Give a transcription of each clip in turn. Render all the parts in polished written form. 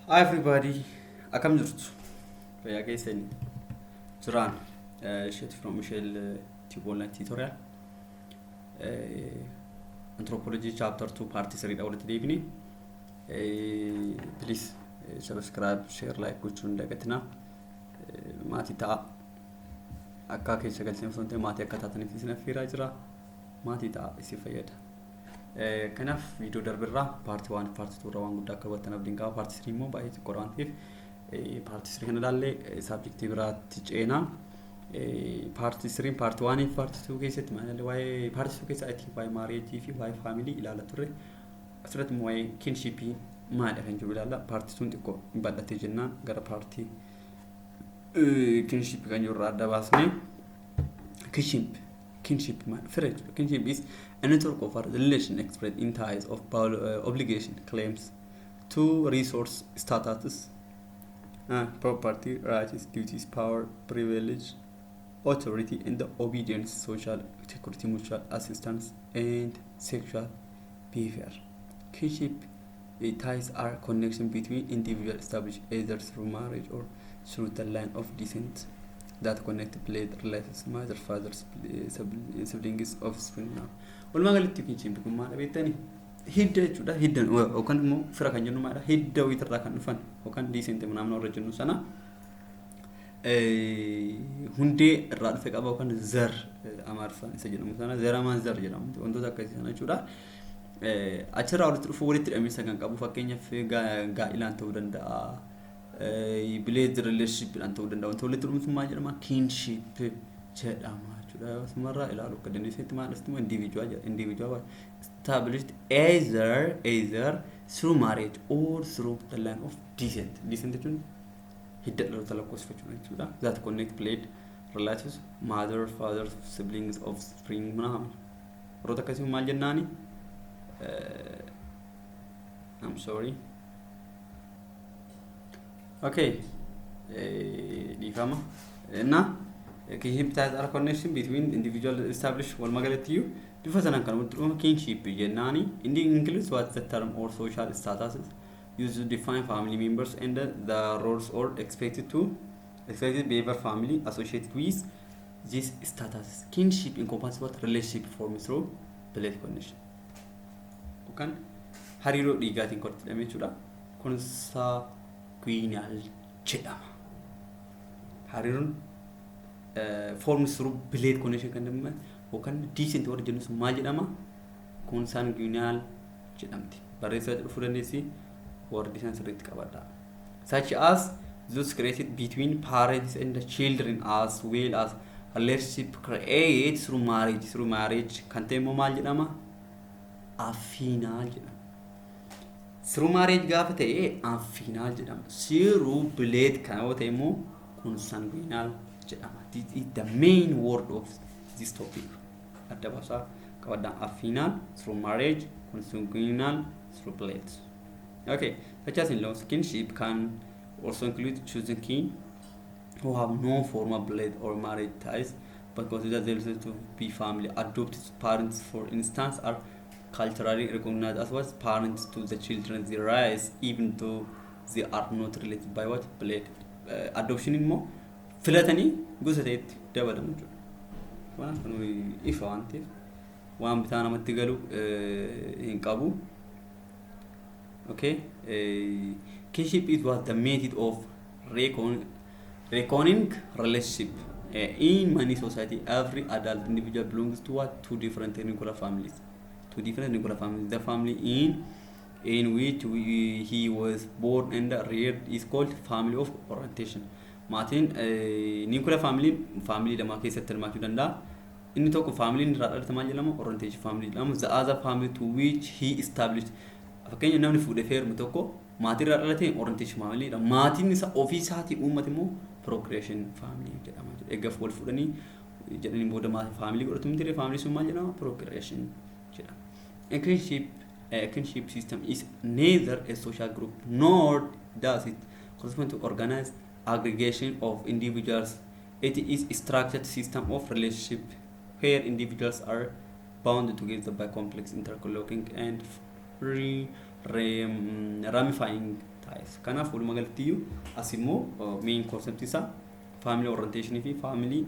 Hi everybody, akkam jirtu? Fayyaa keessanii jiraan isheetti from Michelle Tibola tutorial anthropology chapter 2 part 3 dha walitti deebine. Please subscribe, share, like gochuun dagatina. Maatii ta'a akka keessa galchine osoo hin ta'in maatii akka taataniif isin affeeraa jira. Maatii ta'a isin fayyada. Kanaaf viidiyoo darbirraa paartii 1 paartii 2 irraa waan guddaa akka hubattan abdiin qaba. Paartii 3 immoo baay'ee xiqqoo waan ta'eef paartii 3 kana ilaallee saabjektii biraatti ceenaa. Paartii 3 paartii 1 fi paartii 2 keessatti maal waa'ee paartii 2 keessa itti waa'ee maareejii fi waa'ee faamilii ilaala turre. Asirratti immoo waa'ee kinshipii maadha kan jiru ilaalla. Paartii 2 xiqqoo bal'atee jennaan gara paartii kinshipii kan jiru irraa adda baasnee kinship kinship is a network of relation expressed in ties of obligation, claims to resource status, property, rights, duties, power, privilege, authority, and the obedience, social security, mutual assistance, and sexual behavior. Kinship ties are connection between individuals established either through marriage or through the line of descent that connect blood relations, mother, father, siblings, offspring. Now, walumaa galatti kinship kun maal beektani? Hidda jechuudha. Hiddan yookaan immoo fira kan jennu maadha? Hidda wiitirraa kan dhufan yookaan diisente naannoo irra jennu sana hundee irraa dhufe qaba yookaan zar amaariffaan isa jedhamu sana zaramaan zar jedhamu wantoota akkasii sana jechuudha. Achirraa walitti dhufu walitti hidhamiinsa kan qabu fakkeenyaaf gaa'elaan ta'uu danda'a. Blood relationship and ta'uu danda'a. Wantoota walitti dhufummaa jedhama kinship jedhama jechuudha. Sumarraa ilaaluu akka dandeessetti maal asitti individual established either through marriage or through the line of descent. Descent jechuun hidda dhaloota lakkoofsifachuudha jechuudha. That connect blood relatives, mother, father, siblings, offspring ምናምን warroota akkasii maal jennaani? I'm sorry. Okay. Difama. Now, kinship ties are connection between individual established walmagalatiyu. Different kan wudru kinship jennani. Includes what the term or social statuses used to define family members and the roles or expected behavior family associated with this status. Kinship encompasses what relationship formed through blood connection. Kan hariiroo dhiigaatiin korti hidhamee jechuudha. Kunsa guinal jedhama. Hariiroon forms through blood connection kan jedhamu yookaan decent warra jennu sun maal jedhama? Kunsaan guinal jedhamti. Barreessaa dhufuu dandeessi warri isaan sirriitti qabadha. Such as those created between parents and the children as well as relationship created through marriage. Through marriage kan ta'e immoo maal jedhama? Affinal jedhama. Through marriage gaafa ta'e affinal jedhama. Through blood kan yoo ta'e immoo consanguinal jedhama. This is the main word of this topic. Adda baasaa qabadha. Affinal through marriage, consanguinal through blood. Okay, such as in laws, kinship can also include chosen kin who have no formal blood or marriage ties but consider themselves to be family. Adopted parents, for instance, are culturally recognized as what parents to the children they raise, even though they are not related by what blood. Adoption immoo filatanii gosa ta'etti dabalamu jechuudha. Waan kun ifa waan ta'eef waan bitaa namatti galu hin qabu. Okay, kinship is what the method of reckoning relationship. In many society, every adult individual belongs to what two different nuclear families. The family in which he was born and reared is called family of orientation. Maatiin nuclear family lama keessatti hirmaachuu danda'a. Inni tokko family irraa dhalate maal jedhama? Orientation family jedhama. The other family to which he established. Fakkeenya namni fuudhee feermu tokko maatii irraa dhalate orientation family dha. Maatiin isa ofii isaatii uummate immoo procreation family jedhama. Egaa wal fuudhanii jedhanii booda maatii family godhatu miti family sun maal jedhama? Procreation jedhama. A kinship system is neither a social group nor does it correspond to organized aggregation of individuals. It is a structured system of relationship where individuals are bound together by complex interlocking and ramifying ties. Kanaaf walumaa galatti iyyuu as immoo main concept isaa family orientation fi family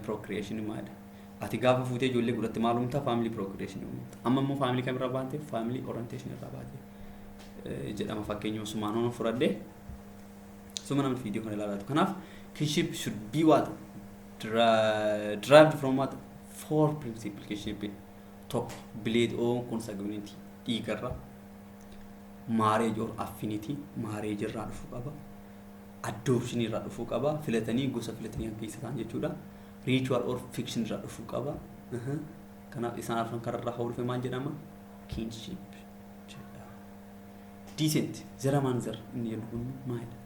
procreation maadha. Ati gaafa fuutee ijoollee godhatte maalumtaa family procreation uumta. Amma immoo family kamirraa baatee family orientation irraa baatee jedhama fakkeenyuma sumaan hono fudhadhee suma namni viidiyoo kana ilaalatu. Kanaaf kinship should be what derived from what four principles kinship tokko blade or consanguinity dhiigarraa, marriage or affinity marriage irraa dhufuu qaba, adoption irraa dhufuu qaba, filatanii gosa filatanii keessa ta'an jechuudha, ritual or fiction irraa dhufuu qaba. Kanaaf isaan arfan kararraa haa dhufe maal jedhama kinship jedhama. Decent zara maan zara inni jedhu kun maalidha?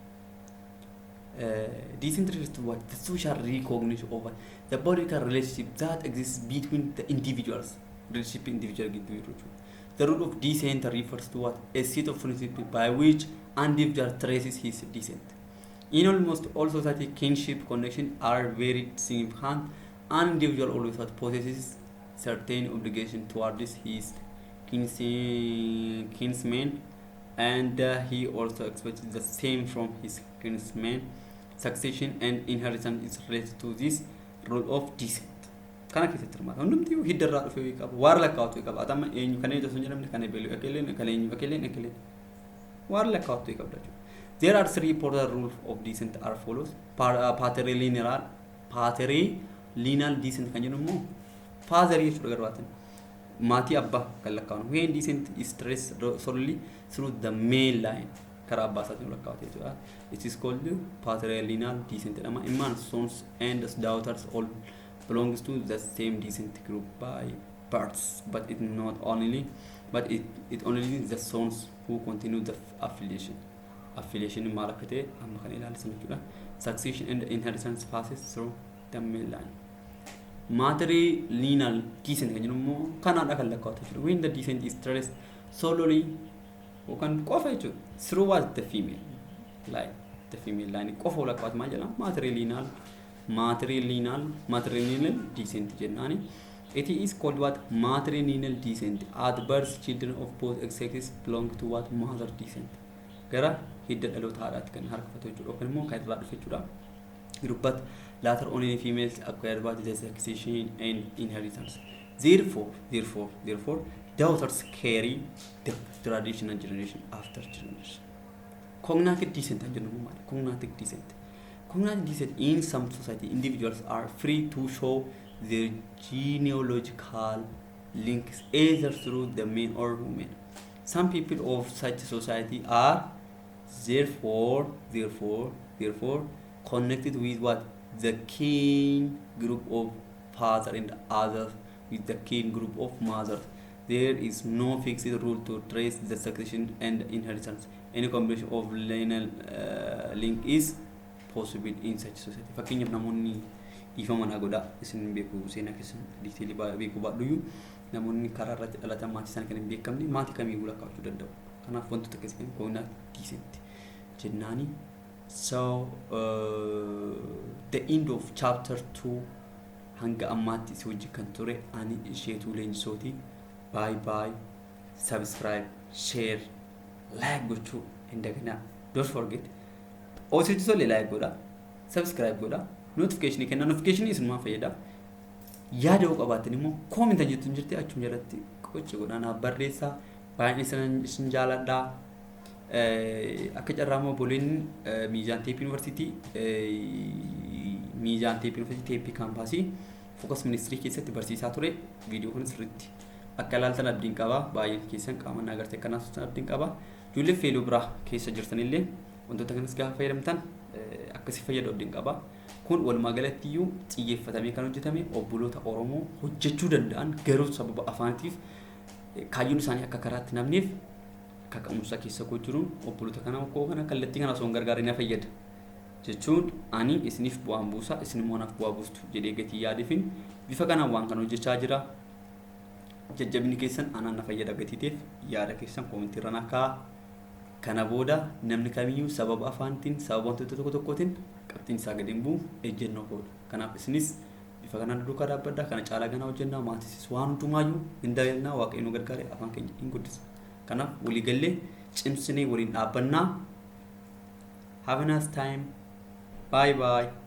Decent refers to what the social recognition of the political relationship that exists between the individuals. Relationship individual gitu. The rule of descent refers to what a set of principles by which an individual traces his descent. In almost all society, kinship connections are very significant. An individual always possesses certain obligation towards his kinsmen, and he also expects the same from his kinsmen. Succession and inheritance is related to this rule of descent. Kana keessatti hirmaata. Hundumti hiddarraa dhufee qaba. Waar lakkaa'atu qaba. Atama eenyu kana ija sun jedhamne kana beelu ekeleen ekeleen ekeleen ekeleen. Waar lakkaa'atu qabda jechuudha. There are three important rules of descent are follows. Patrilineal descent kan jennu immoo father jechuudha garbaatan. Maatii abbaa kan lakkaa'u. When descent is traced solely through the male line. Karaa abbaa isaatiin lakkaa'u jechuudha. It is called patrilineal descent. Imman sons and daughters all belongs to the same descent group by birth, but it only the sons who continue the affiliation. Affiliation malakate amma kan ilaalsan jechuudha. Succession and inheritance passes through the male line. Matrilineal descent kan jennu kanaadha kan lakkaa'u jechuudha. When the descent is traced solely kan qofa jechuudha through what the female line qofa lakkaa'u maal jedhama matrilineal descent jennani. It is called what matrilineal descent. At birth, children of both sexes belong to what mother descent. Gara hidda dhaloota haadhaatti kan harkifatu jechuudha. Yookaan immoo kan irraa dhufe jechuudha. But later only females acquire what the succession and inheritance. Therefore, daughters carry the traditional generation after generation. Cognatic descent jennu maal? Cognatic descent. Cognatic descent in some society, individuals are free to show their genealogical links either through the men or women. Some people of such society are therefore connected with what the kin group of father and others with the kin group of mother. There is no fixed rule to trace the succession and inheritance. Any combination of lineal link is possible in such society. Fakkeenyaaf namoonni dhiifama naa godhaa isin beeku seenaa keessan diiteelii beeku baadhuyyuu namoonni karaa irratti dhalatan maatii isaanii kan hin beekamne maatii kamiyyuu lakkaa'achuu danda'u. Kanaaf wantoota akkasii kan cognatic descent jennaani. So the end of chapter 2 hanga ammaatti si wajji kan ture ani isheetuu leenjisooti. Bye. Subscribe, share, like gochuu indagana. Don't forget. Also tolle like godha, subscribe godha, notification kenna. Notification isinuma fayyada. Yaada yoo qabaatan immoo comment jettuun jirti achuma jalatti qochi godha na barreessa. Baay'een isin jaaladha. Akka carraamoo boleen Miizaan Teep University Teep kaampaasii Focus Ministry keessatti barsiisaa ture. Viidiyoo kun sirriitti akka ilaaltan abdiin qaba. Baay'een keessan qaama agartee kanaaf abdiin qaba. Ijoollee feeluu biraa keessa jirtanillee wantoota kanas gaafa fayyadamtan akkasii fayyadu abdiin qaba. Kun walumaa galatti iyyuu xiyyeeffatamee kan hojjetame obboloota Oromoo hojjechuu danda'an garuu sababa afaaniitiif kaayyoon isaanii akka karaatti namneef kaka'umsa keessa jiruun obboloota kana okkoo kana kallattii kana osoo hin gargaarin na fayyada jechuun ani isiniif bu'aan buusa isin immoo naaf bu'aa buustu jedhee gatii yaadefin bifa kanaan waan kana hojjechaa jira. Jajjabni keessan anaan na fayyada gatiiteef yaada keessan koomentii irra nakaa. Kana booda namni kamiyyuu sababa afaanitiin sababa wantoota tokkotiin qabxiin isaa gadi hin bu'u ejjennoo godha. Kanaaf isinis bifa kanaan duukaa dhaabbadhaa kana caalaa ganaa hojjennaa maatiisis waan hundumaayyuu hin dabalnaa waaqayyoon gargaaree afaan keenya hin guddisa. Kanaaf waliigallee cimsinee waliin dhaabbannaa. Have a nice time. Bye bye.